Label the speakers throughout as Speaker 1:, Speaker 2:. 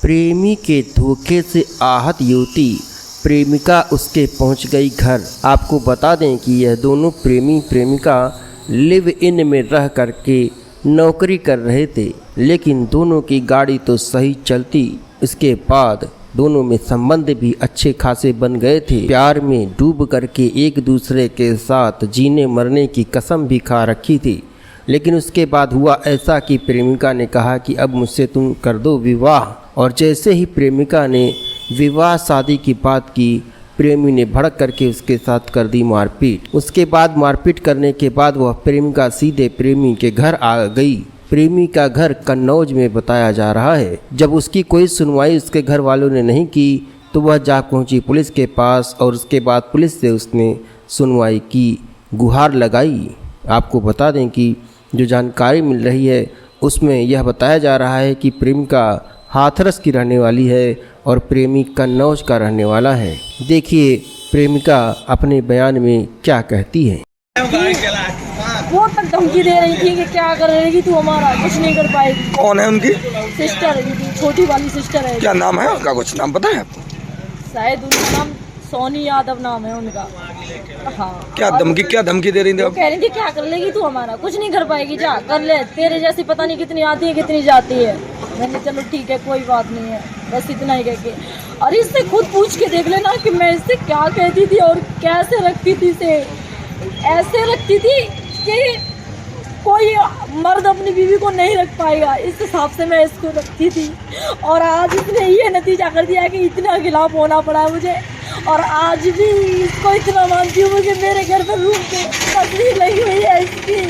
Speaker 1: प्रेमी के धोखे से आहत युवती प्रेमिका उसके पहुंच गई घर। आपको बता दें कि यह दोनों प्रेमी प्रेमिका लिव इन में रह करके नौकरी कर रहे थे, लेकिन दोनों की गाड़ी तो सही चलती। इसके बाद दोनों में संबंध भी अच्छे खासे बन गए थे। प्यार में डूब करके एक दूसरे के साथ जीने मरने की कसम भी खा रखी थी। लेकिन उसके बाद हुआ ऐसा कि प्रेमिका ने कहा कि अब मुझसे तुम कर दो विवाह, और जैसे ही प्रेमिका ने विवाह शादी की बात की, प्रेमी ने भड़क करके उसके साथ कर दी मारपीट। उसके बाद मारपीट करने के बाद वह प्रेमिका सीधे प्रेमी के घर आ गई। प्रेमी का घर कन्नौज में बताया जा रहा है। जब उसकी कोई सुनवाई उसके घर वालों ने नहीं की तो वह जा पहुंची पुलिस के पास, और उसके बाद पुलिस से उसने सुनवाई की, गुहार लगाई। आपको बता दें कि जो जानकारी मिल रही है उसमें यह बताया जा रहा है कि प्रेमिका हाथरस की रहने वाली है और प्रेमी कन्नौज का रहने वाला है। देखिए प्रेमिका अपने बयान में क्या कहती है।
Speaker 2: वो तक धमकी दे रही थी कि क्या कर रही तू, हमारा कुछ नहीं कर पाएगी।
Speaker 3: कौन है उनकी?
Speaker 2: सिस्टर है, छोटी वाली सिस्टर है।
Speaker 3: क्या नाम है उनका? कुछ नाम पता है आपको?
Speaker 2: शायद उनका नाम सोनी यादव नाम है उनका। हाँ।
Speaker 3: क्या धमकी दे रही थी?
Speaker 2: कह रही थी क्या कर लेगी तू, हमारा कुछ नहीं कर पाएगी, जा कर ले, तेरे जैसी पता नहीं कितनी आती है कितनी जाती है। मैंने चलो ठीक है कोई बात नहीं है, बस इतना ही कह के। और इससे खुद पूछ के देख लेना कि मैं इससे क्या कहती थी और कैसे रखती थी। इसे ऐसे रखती थी कि कोई मर्द अपनी बीवी को नहीं रख पाएगा, इस हिसाब से मैं इसको रखती थी। और आज इसने ये नतीजा कर दिया कि इतना खिलाफ होना पड़ा है मुझे। और आज भी इसको इतना मानती हूँ कि मेरे घर पर रूम पे पत्नी लगी हुई है इसकी,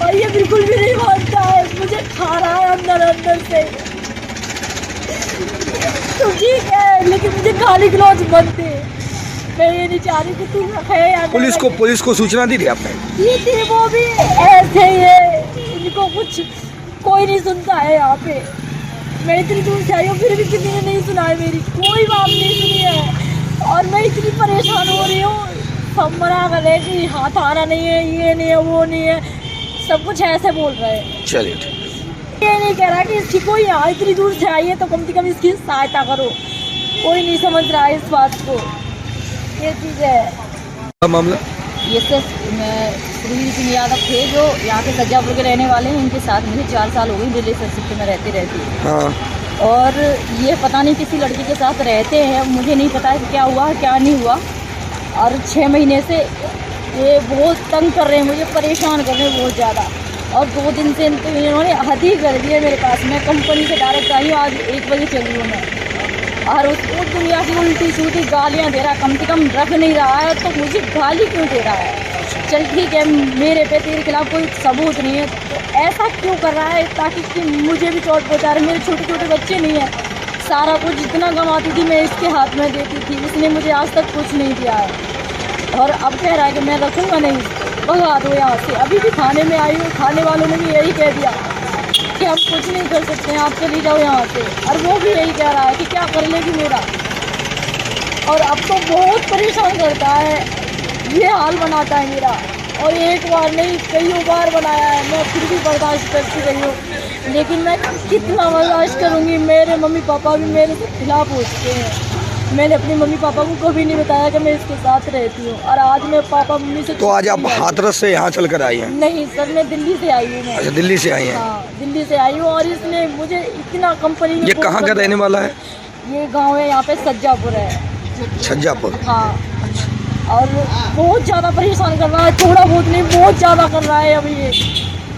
Speaker 2: और ये बिल्कुल भी नहीं मानता है, मुझे खा रहा है अंदर अंदर से। तो ठीक है, लेकिन मुझे गाली गलौज बनते, मैं ये नहीं चाह रही कि तुम रखे या
Speaker 3: पुलिस को सूचना दी थी आपने?
Speaker 2: ये थी, वो भी ऐसे ही है, इनको कुछ कोई नहीं सुनता है यहाँ पे। मैं इतनी दूर से आई हूँ फिर भी किसी ने नहीं सुना है, मेरी कोई बात नहीं सुनी है। और मैं इतनी परेशान हो रही हूँ, सब मना कर रहे कि हाथ आना नहीं है, ये नहीं है, वो नहीं है, सब कुछ ऐसे बोल रहे हैं।
Speaker 3: चलिए
Speaker 2: ये नहीं कह रहा कि इसकी कोई यहाँ इतनी दूर से आई है तो कम से कम इसकी सहायता करो, कोई नहीं समझ रहा है इस बात को। ये चीज़ है
Speaker 3: मामला।
Speaker 4: ये सिर्फ श्री सिंह यादव थे जो यहाँ के सज्जापुर के रहने वाले हैं। इनके साथ मुझे 4 साल हो गए रिलेशनशिप में रहती।
Speaker 3: हाँ।
Speaker 4: और ये पता नहीं किसी लड़की के साथ रहते हैं, मुझे नहीं पता है कि क्या हुआ क्या नहीं हुआ। और 6 महीने से ये बहुत तंग कर रहे हैं, मुझे परेशान कर रहे हैं बहुत ज़्यादा। और 2 दिन से इन्होंने हद ही कर दी है मेरे पास। मैं कंपनी से डायरेक्ट आई हूँ, आज 1 बजे चली हूँ मैं। और उसको दुनिया की उल्टी सूटी गालियाँ दे रहा है, कम से कम रख नहीं रहा है तो मुझे गाली क्यों दे रहा है? चल ठीक है, मेरे पे तेरे खिलाफ कोई सबूत नहीं है तो ऐसा क्यों कर रहा है ताकि कि मुझे भी चोट पहुँचा रहे। मेरे छोटे छोटे बच्चे नहीं है, सारा कुछ जितना कमाती थी मैं इसके हाथ में देती थी, इसने मुझे आज तक कुछ नहीं दिया है। और अब कह रहा है कि मैं रखूँगा नहीं, भगा दो यहाँ से। अभी भी थाने में आई हूँ, थाने वालों ने भी यही कह दिया कि हम कुछ नहीं कर सकते हैं, आप चली जाओ यहाँ से। और वो भी यही कह रहा है कि क्या कर लेगी मेरा। और अब तो बहुत परेशान करता है, ये हाल बनाता है मेरा। और एक बार नहीं कई बार बनाया है, मैं फिर भी बर्दाश्त करती रही हूँ। लेकिन मैं कितना बर्दाश्त करूँगी, मेरे मम्मी पापा भी मेरे से खिलाफ हो चुके हैं। मैंने अपने मम्मी पापा को कभी नहीं बताया कि मैं इसके साथ रहती हूँ। और आज मैं पापा मम्मी से
Speaker 3: तो आज आप हाथरस से यहाँ चल कर आई हैं?
Speaker 2: नहीं सर, मैं दिल्ली से आई हूँ।
Speaker 3: अच्छा, दिल्ली से आई हैं?
Speaker 2: हाँ, दिल्ली से आई हूँ। और इसने मुझे इतना कंपनी में।
Speaker 3: ये कहाँ का रहने वाला है?
Speaker 2: ये गांव है यहाँ पे सज्जापुर है।
Speaker 3: सज्जापुर?
Speaker 2: हाँ। और बहुत ज़्यादा परेशान कर रहा है, थोड़ा बहुत नहीं बहुत ज़्यादा कर रहा है। अभी ये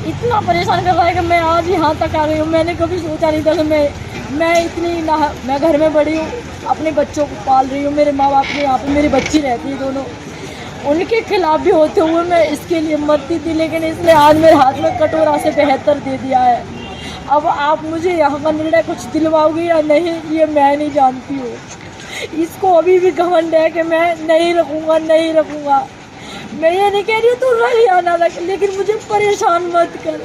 Speaker 2: इतना परेशान कर रहा है कि मैं आज यहाँ तक आ गई हूँ। मैंने कभी सोचा नहीं था कि मैं घर में बड़ी हूँ, अपने बच्चों को पाल रही हूँ, मेरे माँ बाप के यहाँ पे मेरी बच्ची रहती है दोनों, उनके खिलाफ भी होते हुए मैं इसके लिए मरती थी। लेकिन इसने आज मेरे हाथ में कटोरा से बेहतर दे दिया है। अब आप मुझे यहाँ का निर्णय कुछ दिलवाओगे या नहीं ये मैं नहीं जानती हूँ। इसको अभी भी घमंड है कि मैं नहीं रखूँगा। मैं ये नहीं कह रही हूँ तू रख या ना रख, लेकिन मुझे परेशान मत कर,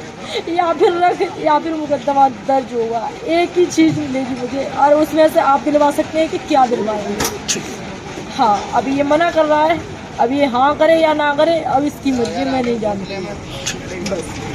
Speaker 2: या फिर रख या फिर मुकदमा दर्ज होगा। एक ही चीज़ मिलेगी मुझे, और उसमें से आप दिलवा सकते हैं कि क्या दिलवाएंगे। हाँ, अभी ये मना कर रहा है, अब ये हाँ करे या ना करे अब इसकी मर्जी, मैं नहीं जानती बस।